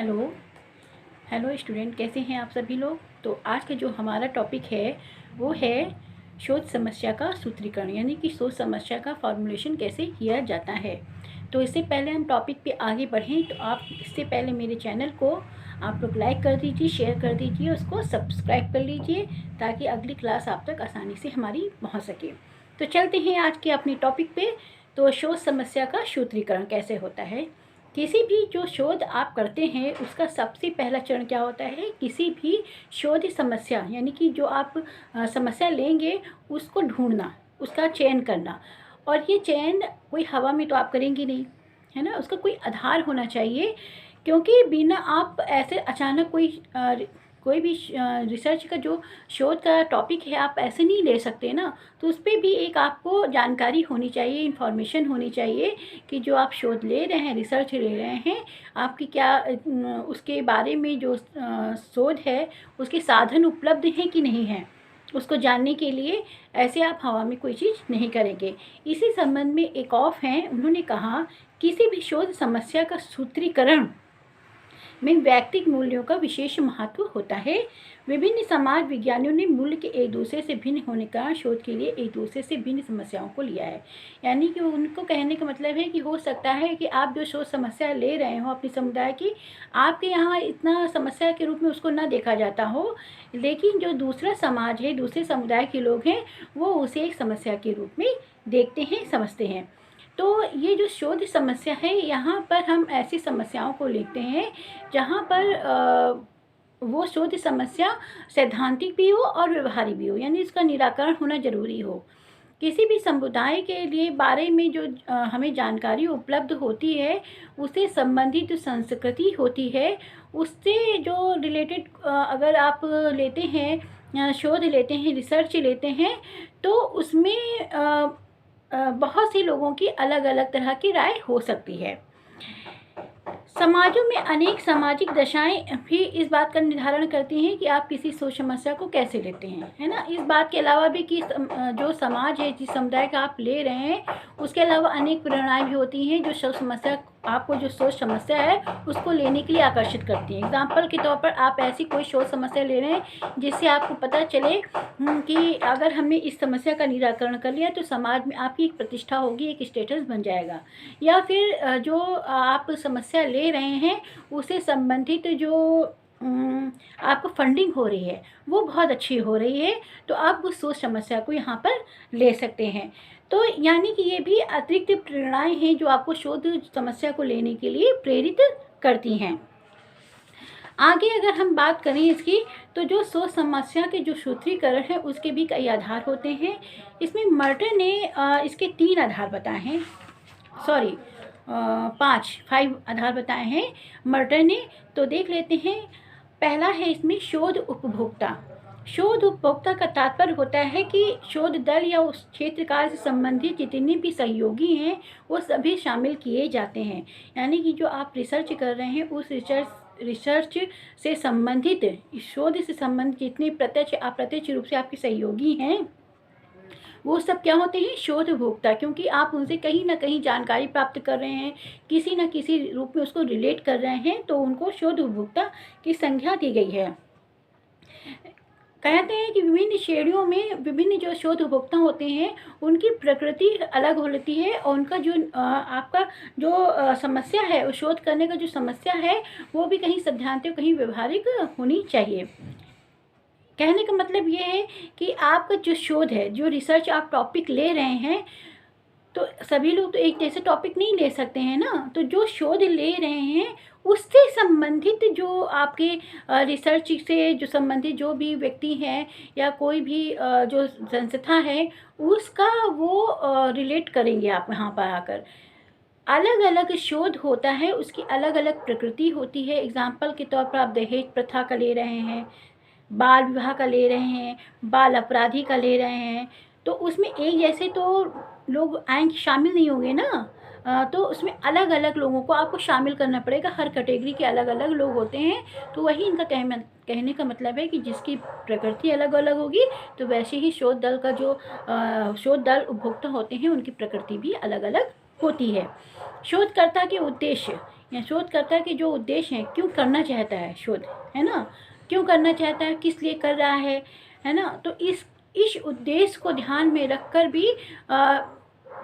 Hello hello student, कैसे हैं आप सभी लोग। तो आज का जो हमारा टॉपिक है वो है शोध समस्या का सूत्रीकरण, यानी कि शोध समस्या का फॉर्मुलेशन कैसे किया जाता है। तो इससे पहले हम टॉपिक पे आगे बढ़ें तो आप इससे पहले मेरे चैनल को आप लोग लाइक कर दीजिए, शेयर कर दीजिए, उसको सब्सक्राइब कर लीजिए ताकि अगली क्लास आप तक आसानी से हमारी पहुँच सके। तो चलते हैं आज के अपने टॉपिक पे। तो शोध समस्या का सूत्रीकरण कैसे होता है। किसी भी जो शोध आप करते हैं उसका सबसे पहला चरण क्या होता है, किसी भी शोध समस्या यानी कि जो आप समस्या लेंगे उसको ढूंढना, उसका चयन करना। और ये चयन कोई हवा में तो आप करेंगे नहीं, है ना, उसका कोई आधार होना चाहिए। क्योंकि बिना आप ऐसे अचानक कोई भी रिसर्च का जो शोध का टॉपिक है आप ऐसे नहीं ले सकते ना। तो उस पर भी एक आपको जानकारी होनी चाहिए, इन्फॉर्मेशन होनी चाहिए कि जो आप शोध ले रहे हैं, रिसर्च ले रहे हैं, आपकी क्या उसके बारे में जो शोध है उसके साधन उपलब्ध हैं कि नहीं हैं, उसको जानने के लिए ऐसे आप हवा में कोई चीज़ नहीं करेंगे। इसी संबंध में एक ऑफ हैं, उन्होंने कहा किसी भी शोध समस्या का सूत्रीकरण में व्यक्तिगत मूल्यों का विशेष महत्व होता है। विभिन्न समाज विज्ञानियों ने मूल्य के एक दूसरे से भिन्न होने का शोध के लिए एक दूसरे से भिन्न समस्याओं को लिया है। यानी कि उनको कहने का मतलब है कि हो सकता है कि आप जो शोध समस्या ले रहे हो अपने समुदाय की, आपके यहाँ इतना समस्या के रूप में उसको ना देखा जाता हो, लेकिन जो दूसरा समाज है, दूसरे समुदाय के लोग हैं, वो उसे एक समस्या के रूप में देखते हैं, समझते हैं। तो ये जो शोध समस्या है, यहाँ पर हम ऐसी समस्याओं को लिखते हैं जहाँ पर वो शोध समस्या सैद्धांतिक भी हो और व्यवहारिक भी हो, यानी इसका निराकरण होना जरूरी हो। किसी भी समुदाय के लिए बारे में जो हमें जानकारी उपलब्ध होती है, उससे संबंधित जो संस्कृति होती है, उससे जो रिलेटेड अगर आप लेते हैं, शोध लेते हैं, रिसर्च लेते हैं, तो उसमें बहुत से लोगों की अलग अलग तरह की राय हो सकती है। समाजों में अनेक सामाजिक दशाएं भी इस बात का निर्धारण करती हैं कि आप किसी सोच समस्या को कैसे लेते हैं, है ना। इस बात के अलावा भी कि जो समाज है, जिस समुदाय का आप ले रहे हैं, उसके अलावा अनेक प्रेरणाएं भी होती हैं जो सोच समस्या आपको जो सोच समस्या है उसको लेने के लिए आकर्षित करती हैं। एग्जाम्पल के तौर पर आप ऐसी कोई सोच समस्या ले रहे हैं जिससे आपको पता चले कि अगर हमने इस समस्या का निराकरण कर लिया तो समाज में आपकी एक प्रतिष्ठा होगी, एक स्टेटस बन जाएगा। या फिर जो आप समस्या ले रहे हैं उससे संबंधित जो आपको फंडिंग हो रही है वो बहुत अच्छी हो रही है, तो आप उस सोच समस्या को यहाँ पर ले सकते हैं। तो यानी कि ये भी अतिरिक्त प्रेरणाएं हैं जो आपको शोध समस्या को लेने के लिए प्रेरित करती हैं। आगे अगर हम बात करें इसकी, तो जो सोच समस्या के जो सूत्रीकरण है उसके भी कई आधार होते हैं। इसमें मर्टर ने इसके 3 आधार बताए हैं, सॉरी 5 आधार बताए हैं मर्टर ने। तो देख लेते हैं। पहला है इसमें शोध उपभोक्ता। शोध उपभोक्ता का तात्पर्य होता है कि शोध दल या उस क्षेत्र कार्य से संबंधित जितने भी सहयोगी हैं वो सभी शामिल किए जाते हैं। यानी कि जो आप रिसर्च कर रहे हैं उस रिसर्च से संबंधित, शोध से संबंधित जितने प्रत्यक्ष अप्रत्यक्ष रूप से आपके सहयोगी हैं वो सब क्या होते हैं, शोध उपभोक्ता। क्योंकि आप उनसे कहीं ना कहीं जानकारी प्राप्त कर रहे हैं, किसी न किसी रूप में उसको रिलेट कर रहे हैं, तो उनको शोध उपभोक्ता की संज्ञा दी गई है। कहते हैं कि विभिन्न श्रेणियों में विभिन्न जो शोध उपभोक्ता होते हैं उनकी प्रकृति अलग होती है और उनका जो आपका जो समस्या है, उस शोध करने का जो समस्या है वो भी कहीं सैद्धांतिक कहीं व्यवहारिक होनी चाहिए। कहने का मतलब ये है कि आपका जो शोध है, जो रिसर्च आप टॉपिक ले रहे हैं, तो सभी लोग तो एक जैसे टॉपिक नहीं ले सकते हैं ना। तो जो शोध ले रहे हैं उससे संबंधित जो आपके रिसर्च से जो संबंधित जो भी व्यक्ति हैं या कोई भी जो संस्था है उसका वो रिलेट करेंगे आप यहाँ पर आकर। अलग अलग शोध होता है, उसकी अलग अलग प्रकृति होती है। एग्जाम्पल के तौर पर आप दहेज प्रथा का ले रहे हैं, बाल विवाह का ले रहे हैं, बाल अपराधी का ले रहे हैं, तो उसमें एक जैसे तो लोग आएंगे, शामिल नहीं होंगे ना। तो उसमें अलग अलग लोगों को आपको शामिल करना पड़ेगा, हर कैटेगरी के अलग अलग लोग होते हैं। तो वही इनका कहने का मतलब है कि जिसकी प्रकृति अलग अलग होगी तो वैसे ही शोध दल का जो शोध दल उपभोक्ता होते हैं उनकी प्रकृति भी अलग अलग होती है। शोधकर्ता के उद्देश्य, या शोधकर्ता के जो उद्देश्य हैं, क्यों करना चाहता है शोध, है ना, क्यों करना चाहता है, किस लिए कर रहा है ना। तो इस उद्देश्य को ध्यान में रखकर भी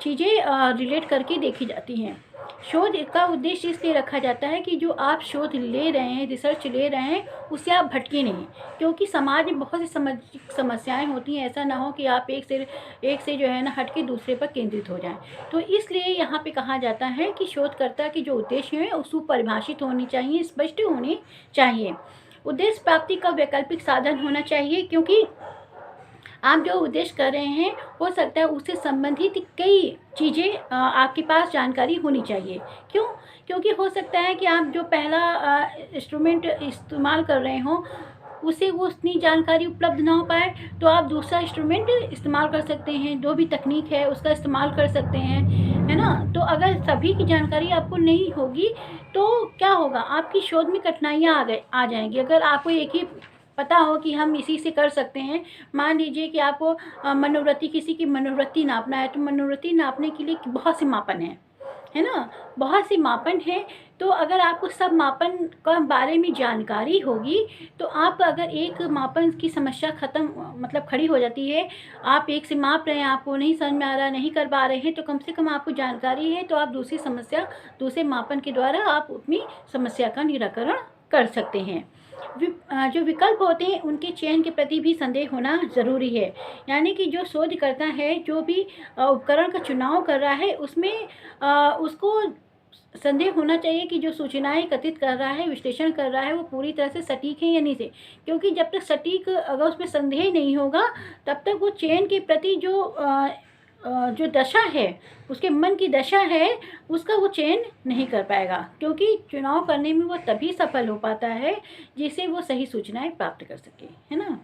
चीज़ें रिलेट करके देखी जाती हैं। शोध का उद्देश्य इसलिए रखा जाता है कि जो आप शोध ले रहे हैं, रिसर्च ले रहे हैं, उससे आप भटके नहीं, क्योंकि समाज में बहुत सी समस्याएं होती हैं। ऐसा ना हो कि आप एक से जो है ना हट के दूसरे पर केंद्रित हो जाएं। तो इसलिए यहाँ पे कहा जाता है कि शोधकर्ता की जो उद्देश्य है उसको परिभाषित होनी चाहिए, स्पष्ट होनी चाहिए। उद्देश्य प्राप्ति का वैकल्पिक साधन होना चाहिए, क्योंकि आप जो उद्देश्य कर रहे हैं हो सकता है उससे संबंधित कई चीज़ें आपके पास जानकारी होनी चाहिए। क्यों? क्योंकि हो सकता है कि आप जो पहला इंस्ट्रूमेंट इस्तेमाल कर रहे हो उससे वो उतनी जानकारी उपलब्ध ना हो पाए, तो आप दूसरा इंस्ट्रूमेंट इस्तेमाल कर सकते हैं, जो भी तकनीक है उसका इस्तेमाल कर सकते हैं, है ना। तो अगर सभी की जानकारी आपको नहीं होगी तो क्या होगा, आपकी शोध में कठिनाइयाँ आ जाएंगी। अगर आपको एक ही पता हो कि हम इसी से कर सकते हैं, मान लीजिए कि आपको मनोवृत्ति, किसी की मनोवृत्ति नापना है, तो मनोवृत्ति नापने के लिए बहुत से मापन है ना, बहुत से मापन है। तो अगर आपको सब मापन का बारे में जानकारी होगी तो आप अगर एक मापन की समस्या ख़त्म मतलब खड़ी हो जाती है, आप एक से माप रहे हैं, आपको नहीं समझ में आ रहा, नहीं कर पा रहे हैं, तो कम से कम आपको जानकारी है, तो आप दूसरे मापन के द्वारा आप अपनी समस्या का निराकरण कर सकते हैं। जो विकल्प होते हैं उनके चयन के प्रति भी संदेह होना ज़रूरी है। यानी कि जो शोध करता है, जो भी उपकरण का चुनाव कर रहा है, उसमें उसको संदेह होना चाहिए कि जो सूचनाएं एकत्रित कर रहा है, विश्लेषण कर रहा है, वो पूरी तरह से सटीक है या नहीं से। क्योंकि जब तक सटीक अगर उसमें संदेह नहीं होगा तब तक वो चयन के प्रति जो दशा है, उसके मन की दशा है, उसका वो चयन नहीं कर पाएगा। क्योंकि चुनाव करने में वो तभी सफल हो पाता है जिससे वो सही सूचनाएं प्राप्त कर सके, है ना।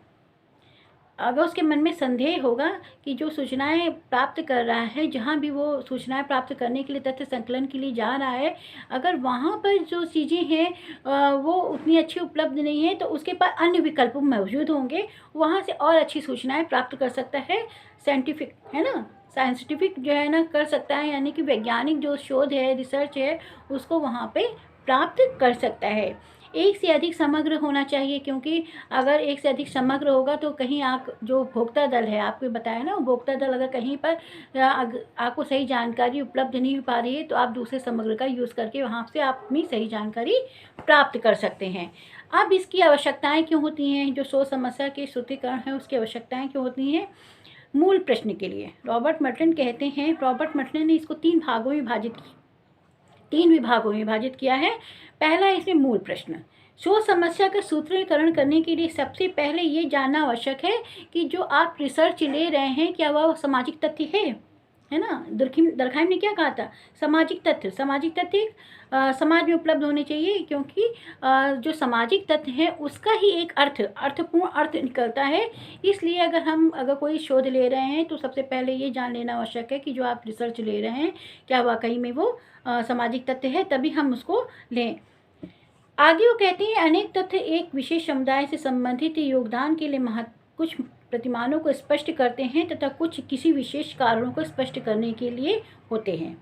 अगर उसके मन में संदेह होगा कि जो सूचनाएं प्राप्त कर रहा है, जहाँ भी वो सूचनाएं प्राप्त करने के लिए, तथ्य संकलन के लिए जा रहा है, अगर वहाँ पर जो चीज़ें हैं वो उतनी अच्छी उपलब्ध नहीं है, तो उसके पास अन्य विकल्प मौजूद होंगे, वहाँ से और अच्छी सूचनाएं प्राप्त कर सकता है। साइंटिफिक, है ना, साइंटिफिक जो है ना कर सकता है, यानी कि वैज्ञानिक जो शोध है, रिसर्च है, उसको वहाँ पे प्राप्त कर सकता है। एक से अधिक समग्र होना चाहिए, क्योंकि अगर एक से अधिक समग्र होगा तो कहीं आप जो उपभोक्ता दल है, आपको बताया ना, उपभोक्ता दल अगर कहीं पर आपको सही जानकारी उपलब्ध नहीं हो पा रही है, तो आप दूसरे समग्र का यूज़ करके वहाँ से आप अपनी सही जानकारी प्राप्त कर सकते हैं। अब इसकी आवश्यकताएं क्यों होती हैं, जो शोध समस्या के सूत्रीकरण है उसकी आवश्यकताएं क्यों होती हैं। मूल प्रश्न के लिए रॉबर्ट मर्टन कहते हैं, रॉबर्ट मर्टन ने इसको 3 विभागों में विभाजित किया है। पहला इसमें मूल प्रश्न। शोध समस्या का सूत्रीकरण करने के लिए सबसे पहले ये जानना आवश्यक है कि जो आप रिसर्च ले रहे हैं क्या वह सामाजिक तथ्य है ना। दरखाइम ने क्या कहा था, सामाजिक तथ्य समाज में उपलब्ध होने चाहिए, क्योंकि जो सामाजिक तथ्य है उसका ही एक अर्थपूर्ण अर्थ निकलता है। इसलिए अगर कोई शोध ले रहे हैं तो सबसे पहले ये जान लेना आवश्यक है कि जो आप रिसर्च ले रहे हैं क्या वाकई में वो सामाजिक तथ्य है, तभी हम उसको लें। आगे वो कहते हैं, अनेक तथ्य एक विशेष समुदाय से संबंधित योगदान के लिए कुछ प्रतिमानों को स्पष्ट करते हैं तथा कुछ किसी विशेष कारणों को स्पष्ट करने के लिए होते हैं।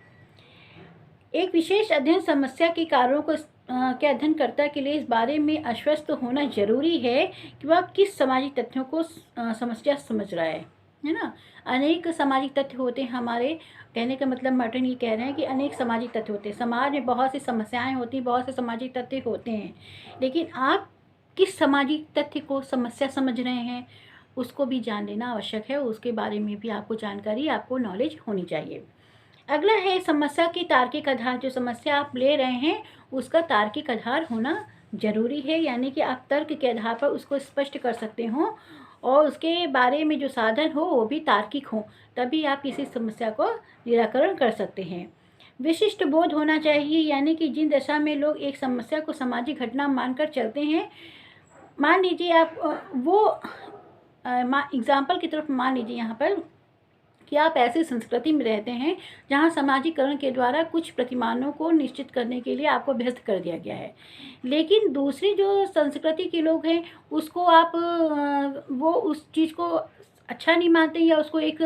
एक विशेष अध्ययन समस्या के कारणों को के अध्ययनकर्ता के लिए इस बारे में आश्वस्त होना जरूरी है कि वह किस सामाजिक तथ्यों को समस्या समझ रहा है ना। अनेक सामाजिक तथ्य होते हैं हमारे, कहने का मतलब मर्टन ये कह रहे हैं कि अनेक सामाजिक तथ्य होते हैं। समाज में बहुत सी समस्याएं होती हैं, बहुत से सामाजिक तथ्य होते हैं, लेकिन आप किस सामाजिक तथ्य को समस्या समझ रहे हैं उसको भी जान लेना आवश्यक है। उसके बारे में भी आपको जानकारी, आपको नॉलेज होनी चाहिए। अगला है समस्या के तार्किक आधार। जो समस्या आप ले रहे हैं उसका तार्किक आधार होना जरूरी है, यानी कि आप तर्क के आधार पर उसको स्पष्ट कर सकते हो और उसके बारे में जो साधन हो वो भी तार्किक हो, तभी आप किसी समस्या को निराकरण कर सकते हैं। विशिष्ट बोध होना चाहिए, यानी कि जिन दशा में लोग एक समस्या को सामाजिक घटना मानकर चलते हैं, मान लीजिए आप एग्जाम्पल की तरफ मान लीजिए यहाँ पर कि आप ऐसी संस्कृति में रहते हैं जहाँ सामाजिकरण के द्वारा कुछ प्रतिमानों को निश्चित करने के लिए आपको अभ्यस्त कर दिया गया है, लेकिन दूसरी जो संस्कृति के लोग हैं उसको आप वो उस चीज़ को अच्छा नहीं मानते या उसको एक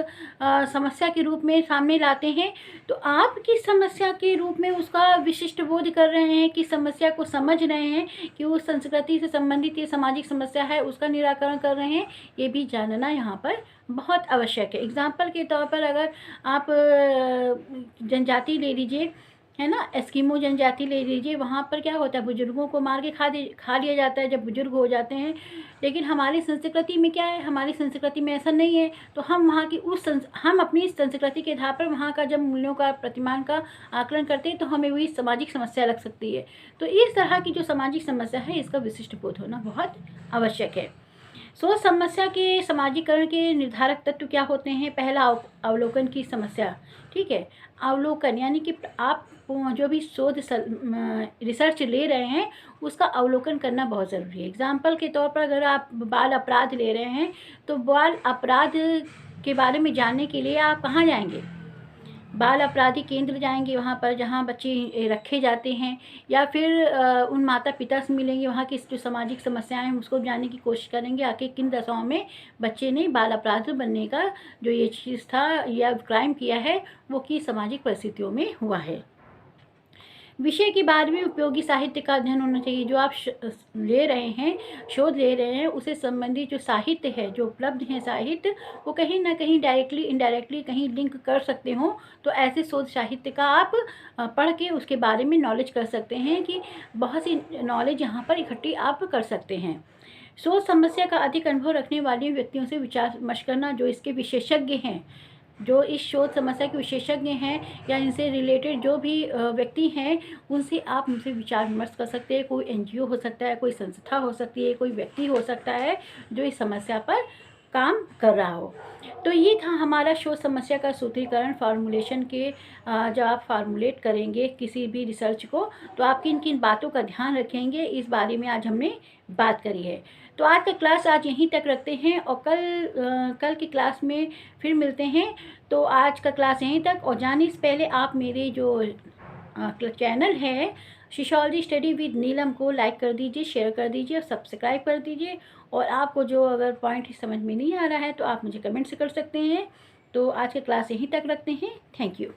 समस्या के रूप में सामने लाते हैं, तो आप किस समस्या के रूप में उसका विशिष्ट बोध कर रहे हैं, कि समस्या को समझ रहे हैं कि उस संस्कृति से संबंधित ये सामाजिक समस्या है, उसका निराकरण कर रहे हैं, ये भी जानना यहाँ पर बहुत आवश्यक है। एग्ज़ाम्पल के तौर पर अगर आप जनजाति ले लीजिए, है ना, एस्किमो जनजाति ले लीजिए, वहाँ पर क्या होता है, बुजुर्गों को मार के खा लिया जाता है जब बुजुर्ग हो जाते हैं। लेकिन हमारी संस्कृति में क्या है, हमारी संस्कृति में ऐसा नहीं है। तो हम वहाँ की हम अपनी संस्कृति के आधार पर वहाँ का जब मूल्यों का प्रतिमान का आकलन करते हैं, तो हमें वही सामाजिक समस्या लग सकती है। तो इस तरह की जो सामाजिक समस्या है, इसका विशिष्ट बोध होना बहुत आवश्यक है। सोच समस्या के समाजीकरण के निर्धारक तत्व क्या होते हैं? पहला, अवलोकन की समस्या। ठीक है, अवलोकन यानी कि आप जो भी रिसर्च ले रहे हैं, उसका अवलोकन करना बहुत ज़रूरी है। एग्जाम्पल के तौर पर अगर आप बाल अपराध ले रहे हैं, तो बाल अपराध के बारे में जानने के लिए आप कहाँ जाएंगे? बाल अपराधी केंद्र जाएंगे, वहाँ पर जहाँ बच्चे रखे जाते हैं, या फिर उन माता पिता से मिलेंगे, वहाँ की जो सामाजिक समस्याएं हैं उसको जानने की कोशिश करेंगे, आखिर किन दशाओं में बच्चे ने बाल अपराधी बनने का जो ये चीज़ था या क्राइम किया है, वो किस सामाजिक परिस्थितियों में हुआ है। विषय के बारे में उपयोगी साहित्य का अध्ययन होना चाहिए। जो आप ले रहे हैं, शोध ले रहे हैं, उससे संबंधित जो साहित्य है, जो उपलब्ध है साहित्य, वो कहीं ना कहीं डायरेक्टली इनडायरेक्टली कहीं लिंक कर सकते हो। तो ऐसे शोध साहित्य का आप पढ़ के उसके बारे में नॉलेज कर सकते हैं, कि बहुत सी नॉलेज यहाँ पर इकट्ठी आप कर सकते हैं। सोच समस्या का अधिक अनुभव रखने वाले व्यक्तियों से विचार विमर्श करना, जो इसके विशेषज्ञ हैं, जो इस शोध समस्या के विशेषज्ञ हैं, या इनसे रिलेटेड जो भी व्यक्ति हैं, उनसे आप उनसे विचार विमर्श कर सकते हैं। कोई एनजीओ हो सकता है, कोई संस्था हो सकती है, कोई व्यक्ति हो सकता है जो इस समस्या पर काम कर रहा हो। तो ये था हमारा शोध समस्या का सूत्रीकरण, फार्मूलेशन के जब आप फार्मूलेट करेंगे किसी भी रिसर्च को, तो आप किन किन बातों का ध्यान रखेंगे, इस बारे में आज हमने बात करी है। तो आज का क्लास आज यहीं तक रखते हैं, और कल की क्लास में फिर मिलते हैं। तो आज का क्लास यहीं तक, और जाने से पहले आप मेरे जो चैनल है शिशोलॉजी स्टडी विद नीलम को लाइक कर दीजिए, शेयर कर दीजिए और सब्सक्राइब कर दीजिए। और आपको जो अगर पॉइंट समझ में नहीं आ रहा है, तो आप मुझे कमेंट से कर सकते हैं। तो आज की क्लास यहीं तक रखते हैं। Thank you.